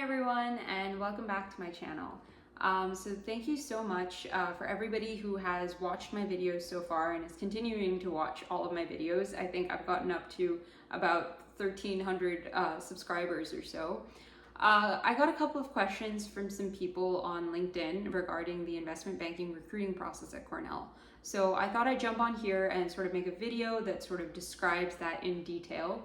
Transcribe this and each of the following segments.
everyone, and welcome back to my channel. So thank you so much for everybody who has watched my videos so far and is continuing to watch all of my videos. I think I've gotten up to about 1,300 subscribers or so. I got a couple of questions from some people on LinkedIn regarding the investment banking recruiting process at Cornell. So I thought I'd jump on here and sort of make a video that sort of describes that in detail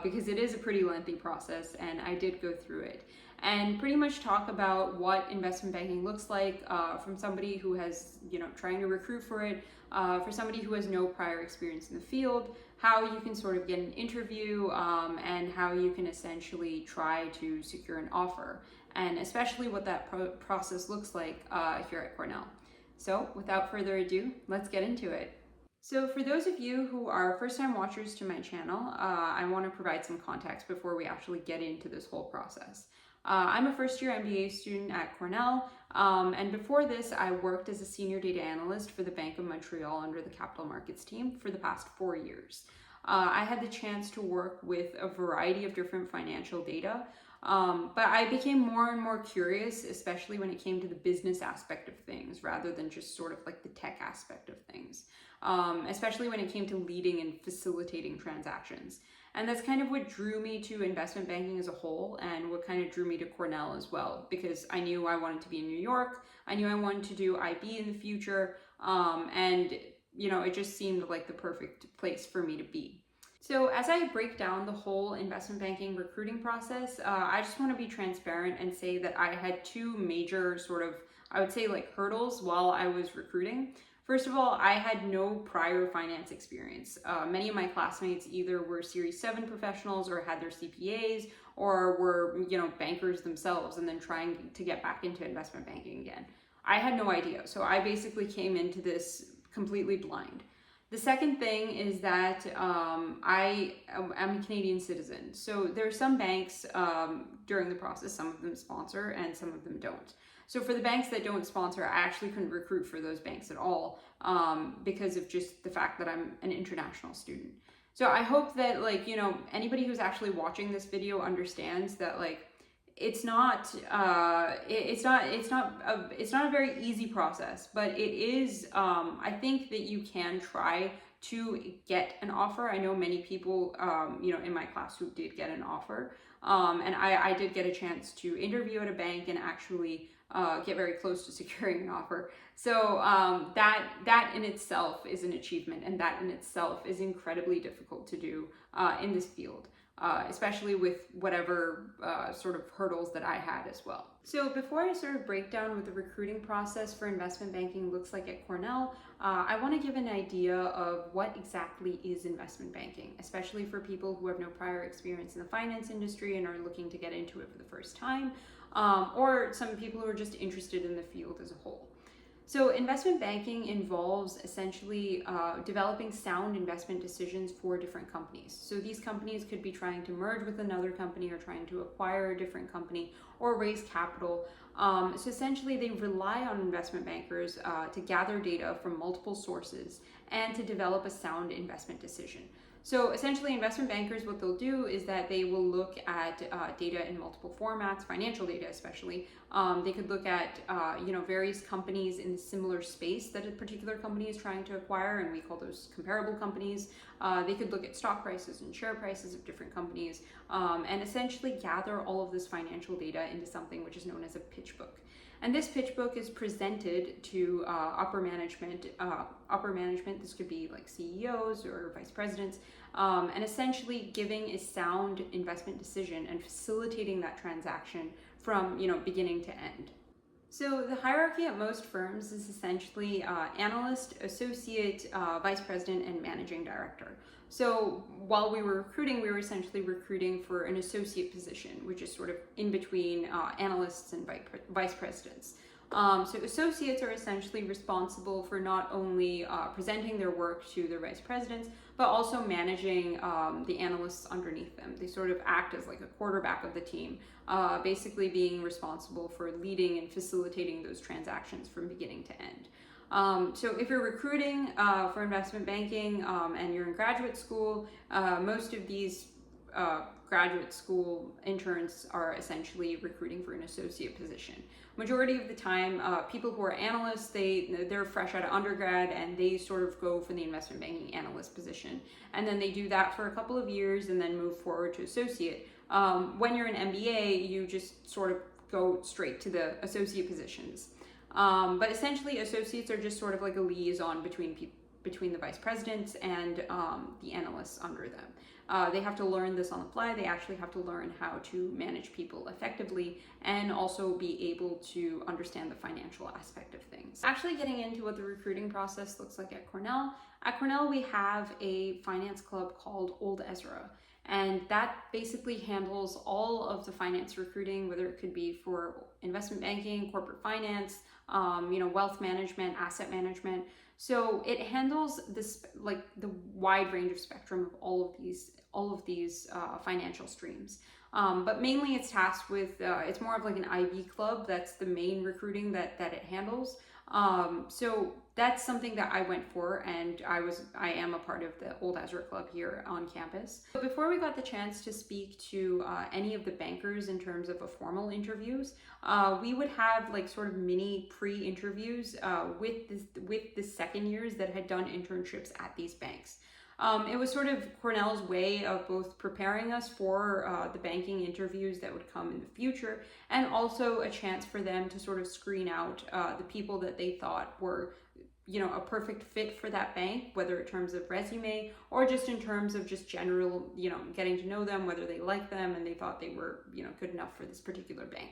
because it is a pretty lengthy process and I did go through it. And pretty much talk about what investment banking looks like from somebody who has, trying to recruit for it, for somebody who has no prior experience in the field, how you can sort of get an interview, and how you can essentially try to secure an offer, and especially what that process looks like here at Cornell. So without further ado, let's get into it. So for those of you who are first-time watchers to my channel, I want to provide some context before we actually get into this whole process. I'm a first-year MBA student at Cornell, and before this, I worked as a senior data analyst for the Bank of Montreal under the capital markets team for the past 4 years. I had the chance to work with a variety of different financial data, but I became more and more curious, especially when it came to the business aspect of things rather than just sort of like the tech aspect of things, especially when it came to leading and facilitating transactions. And that's kind of what drew me to investment banking as a whole and what kind of drew me to Cornell as well, because I knew I wanted to be in New York. I knew I wanted to do IB in the future. And it just seemed like the perfect place for me to be. So as I break down the whole investment banking recruiting process, I just want to be transparent and say that I had two major sort of, I would say like hurdles while I was recruiting. First of all, I had no prior finance experience. Many of my classmates either were Series 7 professionals or had their CPAs or were, bankers themselves and then trying to get back into investment banking again. I had no idea. So I basically came into this completely blind. The second thing is that I am a Canadian citizen. So there are some banks during the process, some of them sponsor and some of them don't. So for the banks that don't sponsor, I actually couldn't recruit for those banks at all because of just the fact that I'm an international student. So I hope that anybody who's actually watching this video understands that it's not a very easy process, but it is, I think that you can try to get an offer. I know many people, in my class who did get an offer, and I did get a chance to interview at a bank and actually get very close to securing an offer. So that in itself is an achievement, and that in itself is incredibly difficult to do in this field. Especially with whatever sort of hurdles that I had as well. So before I sort of break down what the recruiting process for investment banking looks like at Cornell, I want to give an idea of what exactly is investment banking, especially for people who have no prior experience in the finance industry and are looking to get into it for the first time, or some people who are just interested in the field as a whole. So investment banking involves essentially developing sound investment decisions for different companies. So these companies could be trying to merge with another company or trying to acquire a different company or raise capital. So essentially they rely on investment bankers to gather data from multiple sources and to develop a sound investment decision. So essentially investment bankers, what they'll do is that they will look at data in multiple formats, financial data especially. They could look at various companies in similar space that a particular company is trying to acquire, and we call those comparable companies. They could look at stock prices and share prices of different companies, and essentially gather all of this financial data into something which is known as a pitch book. And this pitch book is presented to upper management. This could be like CEOs or vice presidents, and essentially giving a sound investment decision and facilitating that transaction from beginning to end. So the hierarchy at most firms is essentially analyst, associate, vice president, and managing director. So while we were recruiting, we were essentially recruiting for an associate position, which is sort of in between analysts and vice presidents. So associates are essentially responsible for not only presenting their work to their vice presidents, but also managing the analysts underneath them. They sort of act as like a quarterback of the team, basically being responsible for leading and facilitating those transactions from beginning to end. So if you're recruiting for investment banking and you're in graduate school, most of these graduate school interns are essentially recruiting for an associate position. Majority of the time, people who are analysts, they're fresh out of undergrad and they sort of go for the investment banking analyst position. And then they do that for a couple of years and then move forward to associate. When you're an MBA, you just sort of go straight to the associate positions. But essentially, associates are just sort of like a liaison between the vice presidents and the analysts under them. They have to learn this on the fly. They actually have to learn how to manage people effectively and also be able to understand the financial aspect of things. Actually getting into what the recruiting process looks like at Cornell. At Cornell, we have a finance club called Old Ezra. And that basically handles all of the finance recruiting, whether it could be for investment banking, corporate finance, wealth management, asset management. So it handles this, like the wide range of spectrum of all of these financial streams. But mainly it's tasked with, it's more of like an IB club. That's the main recruiting that it handles. So that's something that I went for, and I am a part of the Old Ezra Club here on campus. But before we got the chance to speak to any of the bankers in terms of a formal interviews, we would have like sort of mini pre-interviews with the second years that had done internships at these banks. It was sort of Cornell's way of both preparing us for the banking interviews that would come in the future, and also a chance for them to sort of screen out the people that they thought were, a perfect fit for that bank, whether in terms of resume or just in terms of just general, getting to know them, whether they liked them and they thought they were, good enough for this particular bank.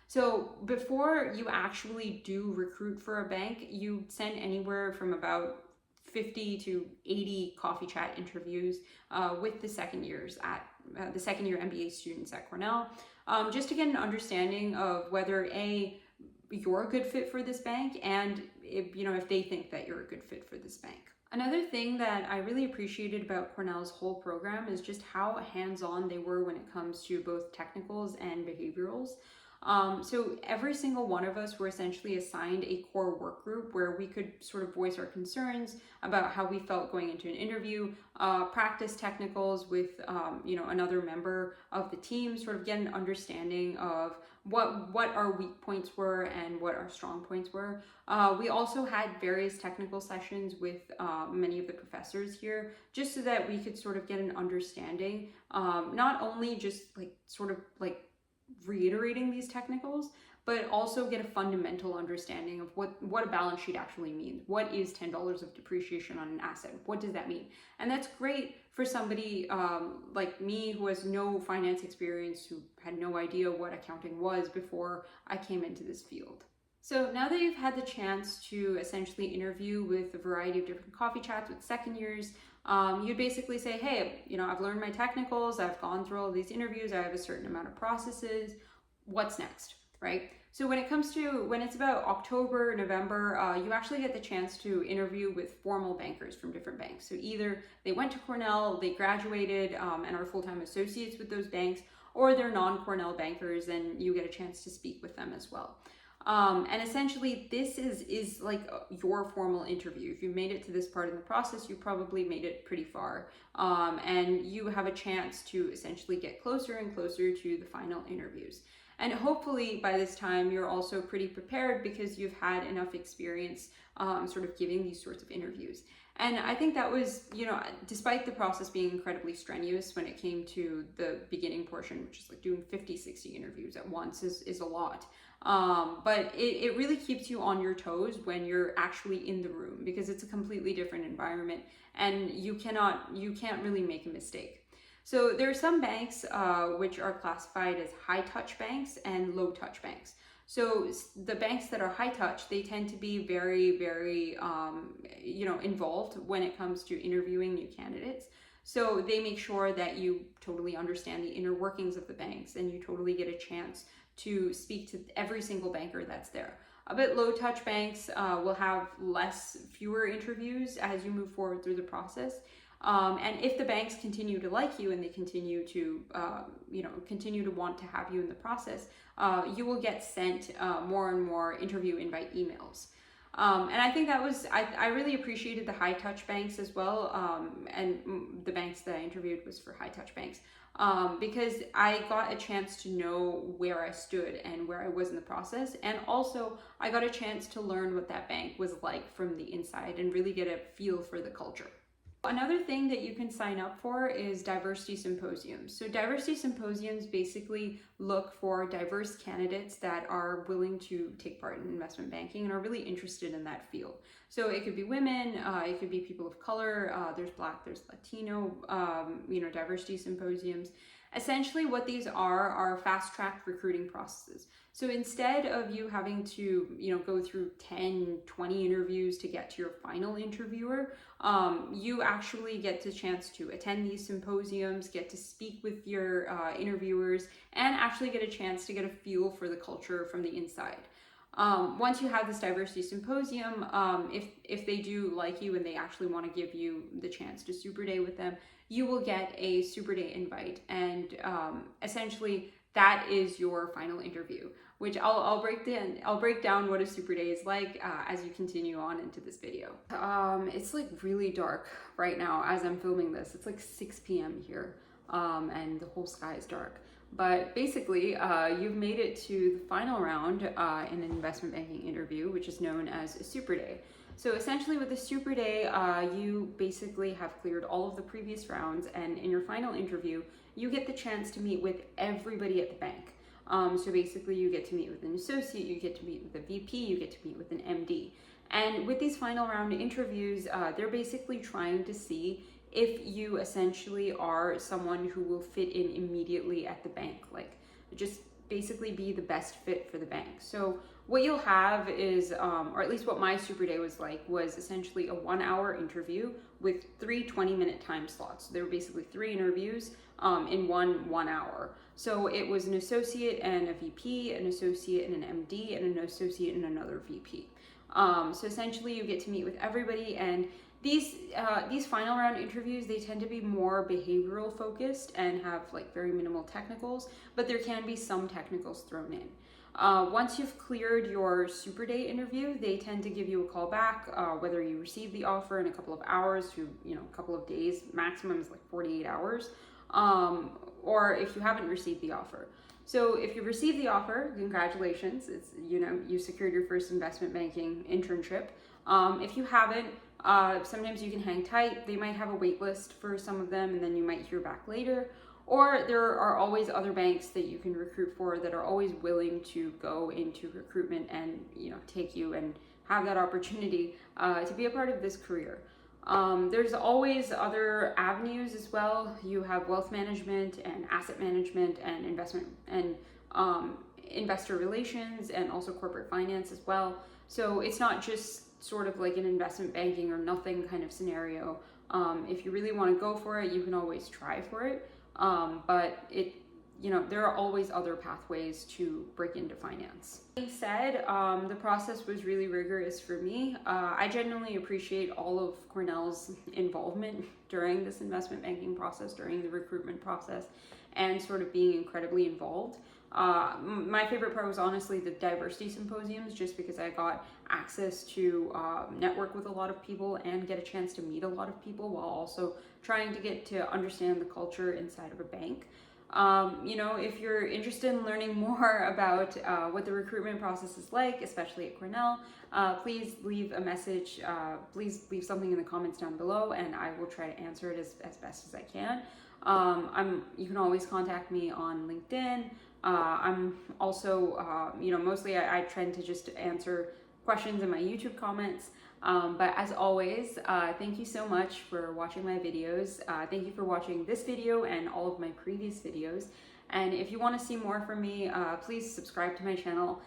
So before you actually do recruit for a bank, you send anywhere from about 50 to 80 coffee chat interviews with the second year MBA students at Cornell, just to get an understanding of whether you're a good fit for this bank, and if they think that you're a good fit for this bank. Another thing that I really appreciated about Cornell's whole program is just how hands-on they were when it comes to both technicals and behaviorals. So every single one of us were essentially assigned a core work group where we could sort of voice our concerns about how we felt going into an interview, practice technicals with, another member of the team, sort of get an understanding of what our weak points were and what our strong points were. We also had various technical sessions with many of the professors here, just so that we could sort of get an understanding, not only just reiterating these technicals, but also get a fundamental understanding of what a balance sheet actually means. What is $10 of depreciation on an asset? What does that mean? And that's great for somebody like me who has no finance experience, who had no idea what accounting was before I came into this field. So now that you've had the chance to essentially interview with a variety of different coffee chats with second years, you'd basically say, hey, I've learned my technicals, I've gone through all these interviews, I have a certain amount of processes, what's next, right? So when it's about October, November, you actually get the chance to interview with formal bankers from different banks. So either they went to Cornell, they graduated and are full-time associates with those banks, or they're non-Cornell bankers and you get a chance to speak with them as well. And essentially this is like your formal interview. If you made it to this part in the process, you probably made it pretty far. And you have a chance to essentially get closer and closer to the final interviews. And hopefully by this time you're also pretty prepared because you've had enough experience sort of giving these sorts of interviews. And I think that was, despite the process being incredibly strenuous when it came to the beginning portion, which is like doing 50, 60 interviews at once is a lot. But it really keeps you on your toes when you're actually in the room, because it's a completely different environment and you can't really make a mistake. So there are some banks which are classified as high touch banks and low touch banks. So the banks that are high touch, they tend to be very, very, involved when it comes to interviewing new candidates. So they make sure that you totally understand the inner workings of the banks and you totally get a chance to speak to every single banker that's there. A bit low touch banks will have fewer interviews as you move forward through the process. And if the banks continue to like you and they continue to want to have you in the process, you will get sent more and more interview invite emails. And I think I really appreciated the high touch banks as well. And the banks that I interviewed was for high touch banks. because I got a chance to know where I stood and where I was in the process. And also I got a chance to learn what that bank was like from the inside and really get a feel for the culture. Another thing that you can sign up for is diversity symposiums. So diversity symposiums basically look for diverse candidates that are willing to take part in investment banking and are really interested in that field. So it could be women, it could be people of color, there's Black, there's Latino, diversity symposiums. Essentially what these are fast-track recruiting processes. So instead of you having to, go through 10, 20 interviews to get to your final interviewer, you actually get the chance to attend these symposiums, get to speak with your interviewers, and actually get a chance to get a feel for the culture from the inside. Once you have this diversity symposium, if they do like you and they actually want to give you the chance to Super Day with them, you will get a Super Day invite, and essentially that is your final interview, which I'll break down what a Super Day is like as you continue on into this video. It's like really dark right now as I'm filming this. It's like 6 p.m. here, and the whole sky is dark. But basically, you've made it to the final round in an investment banking interview, which is known as a Super Day. So essentially with the Super Day, you basically have cleared all of the previous rounds, and in your final interview, you get the chance to meet with everybody at the bank. So basically you get to meet with an associate, you get to meet with a VP, you get to meet with an MD. And with these final round interviews, they're basically trying to see if you essentially are someone who will fit in immediately at the bank, like just basically be the best fit for the bank. So what you'll have is, or at least what my Super Day was like, was essentially a 1-hour interview with 3 20-minute time slots. So there were basically 3 interviews in one hour. So it was an associate and a VP, an associate and an MD, and an associate and another VP. So essentially you get to meet with everybody, and these final round interviews, they tend to be more behavioral focused and have like very minimal technicals, but there can be some technicals thrown in. Once you've cleared your Super Day interview, they tend to give you a call back, whether you receive the offer in a couple of hours to, a couple of days, maximum is like 48 hours, or if you haven't received the offer. So if you receive the offer, congratulations, it's, you secured your first investment banking internship. If you haven't, sometimes you can hang tight. They might have a wait list for some of them, and then you might hear back later. Or there are always other banks that you can recruit for that are always willing to go into recruitment and take you and have that opportunity to be a part of this career. There's always other avenues as well. You have wealth management and asset management and investment and investor relations, and also corporate finance as well. So it's not just sort of like an investment banking or nothing kind of scenario. If you really want to go for it, you can always try for it. But there are always other pathways to break into finance. That being said, the process was really rigorous for me. I genuinely appreciate all of Cornell's involvement during this investment banking process, during the recruitment process, and sort of being incredibly involved. My favorite part was honestly the diversity symposiums, just because I got access to network with a lot of people and get a chance to meet a lot of people while also trying to get to understand the culture inside of a bank. If you're interested in learning more about what the recruitment process is like, especially at Cornell, please leave a message, please leave something in the comments down below, and I will try to answer it as best as I can. You can always contact me on LinkedIn. I'm also, mostly I tend to just answer questions in my YouTube comments. But as always, thank you so much for watching my videos. Thank you for watching this video and all of my previous videos. And if you want to see more from me, please subscribe to my channel.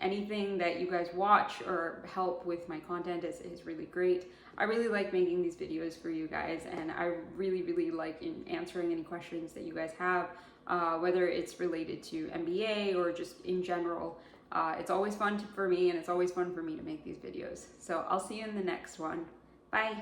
Anything that you guys watch or help with my content is really great. I really like making these videos for you guys, and I really like answering any questions that you guys have, whether it's related to MBA or just in general. It's always fun for me, and it's always fun for me to make these videos. So I'll see you in the next one. Bye.